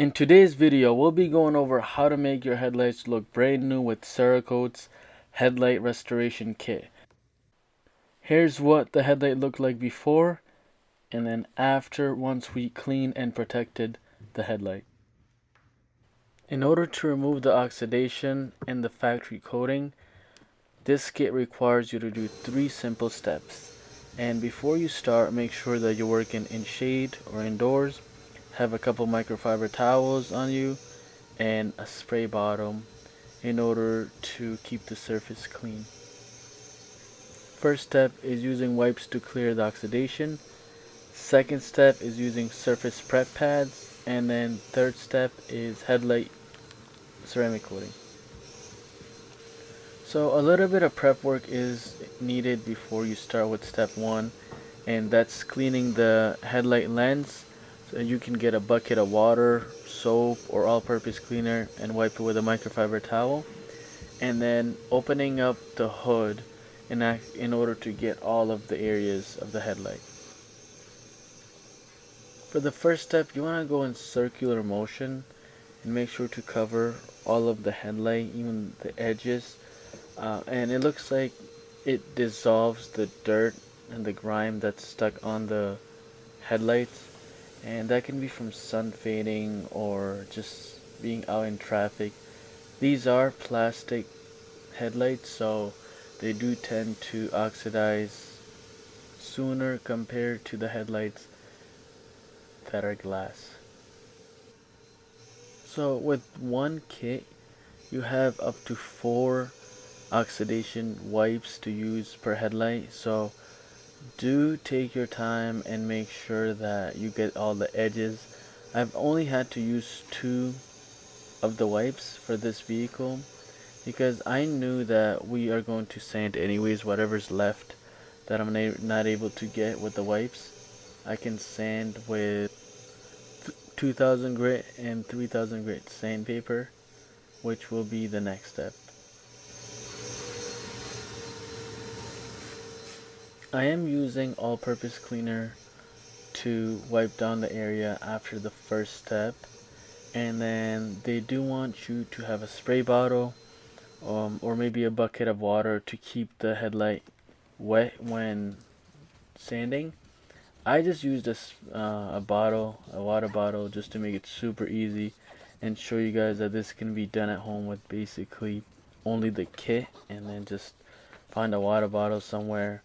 In today's video, we'll be going over how to make your headlights look brand new with Cerekote's headlight restoration kit. Here's what the headlight looked like before and then after once we cleaned and protected the headlight. In order to remove the oxidation and the factory coating, this kit requires you to do 3 simple steps. And before you start, make sure that you're working in shade or indoors. Have a couple microfiber towels on you and a spray bottle in order to keep the surface clean. First step is using wipes to clear the oxidation. Second step is using surface prep pads. And then third step is headlight ceramic coating. So a little bit of prep work is needed before you start with step 1, and that's cleaning the headlight lens. So you can get a bucket of water, soap, or all-purpose cleaner and wipe it with a microfiber towel, and then opening up the hood in order to get all of the areas of the headlight. For the first step, you want to go in circular motion and make sure to cover all of the headlight, even the edges. And it looks like it dissolves the dirt and the grime that's stuck on the headlights, and that can be from sun fading or just being out in traffic. These are plastic headlights, so they do tend to oxidize sooner compared to the headlights that are glass. So with one kit, you have up to 4 oxidation wipes to use per headlight, so do take your time and make sure that you get all the edges. I've only had to use 2 of the wipes for this vehicle because I knew that we are going to sand anyways. Whatever's left that I'm not able to get with the wipes, I can sand with 2000 grit and 3000 grit sandpaper, which will be the next step. I am using all-purpose cleaner to wipe down the area after the first step, and then they do want you to have a spray bottle or maybe a bucket of water to keep the headlight wet when sanding. I just used a water bottle, just to make it super easy and show you guys that this can be done at home with basically only the kit, and then just find a water bottle somewhere.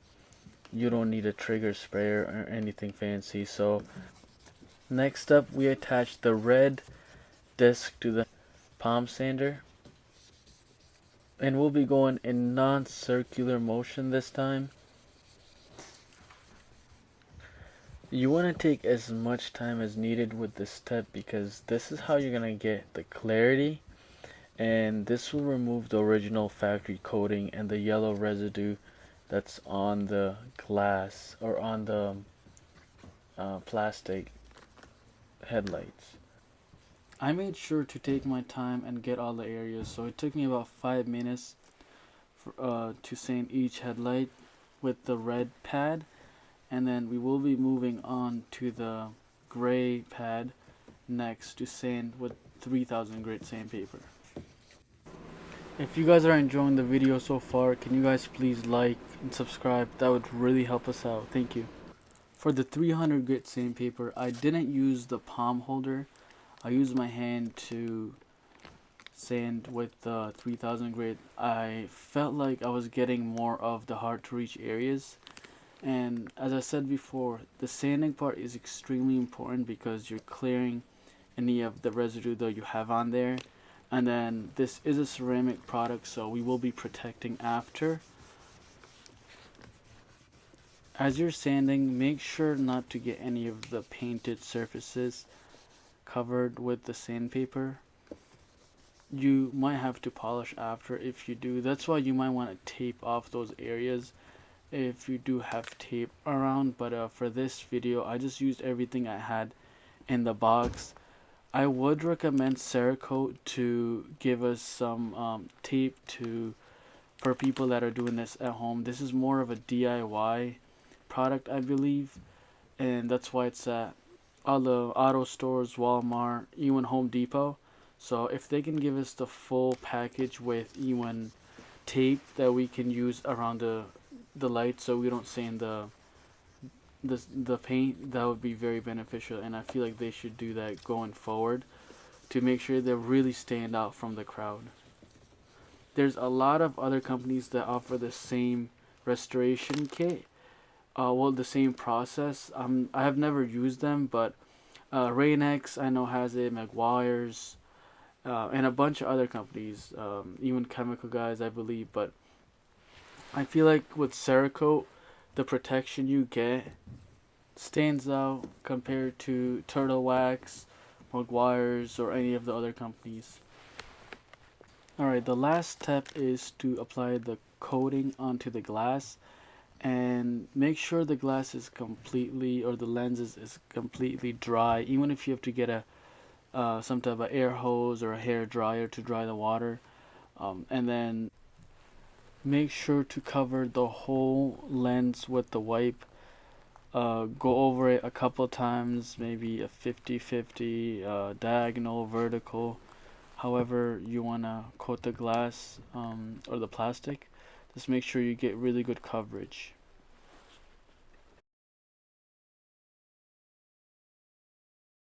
You don't need a trigger sprayer or anything fancy. So next up, we attach the red disc to the palm sander, and we'll be going in non-circular motion this time. You want to take as much time as needed with this step because this is how you're going to get the clarity, and this will remove the original factory coating and the yellow residue that's on the glass or on the plastic headlights. I made sure to take my time and get all the areas, so it took me about 5 minutes to sand each headlight with the red pad, and then we will be moving on to the gray pad next to sand with 3000 grit sandpaper. If you guys are enjoying the video so far, can you guys please like and subscribe? That would really help us out. Thank you. For the 300 grit sandpaper, I didn't use the palm holder. I used my hand to sand with the 3000 grit. I felt like I was getting more of the hard to reach areas. And as I said before, the sanding part is extremely important because you're clearing any of the residue that you have on there. And then this is a ceramic product, so we will be protecting after. As you're sanding, make sure not to get any of the painted surfaces covered with the sandpaper. You might have to polish after if you do. That's why you might want to tape off those areas if you do have tape around. But for this video, I just used everything I had in the box. I would recommend Cerekote to give us some tape for people that are doing this at home. This is more of a DIY product, I believe, and that's why it's at all the auto stores, Walmart, even Home Depot. So if they can give us the full package with even tape that we can use around the light so we don't stain the paint, that would be very beneficial, and I feel like they should do that going forward to make sure they really stand out from the crowd. There's a lot of other companies that offer the same restoration kit, well, the same process. I have never used them, but Rain-X I know has it, Meguiar's, and a bunch of other companies, even chemical guys, I believe. But I feel like with Cerekote, the protection you get stands out compared to Turtle Wax, Meguiar's, or any of the other companies. Alright, the last step is to apply the coating onto the glass and make sure the glass is completely, or the lens is completely dry, even if you have to get a some type of air hose or a hair dryer to dry the water. And then make sure to cover the whole lens with the wipe. Go over it a couple times, maybe a 50-50, diagonal, vertical, however you want to coat the glass, or the plastic. Just make sure you get really good coverage.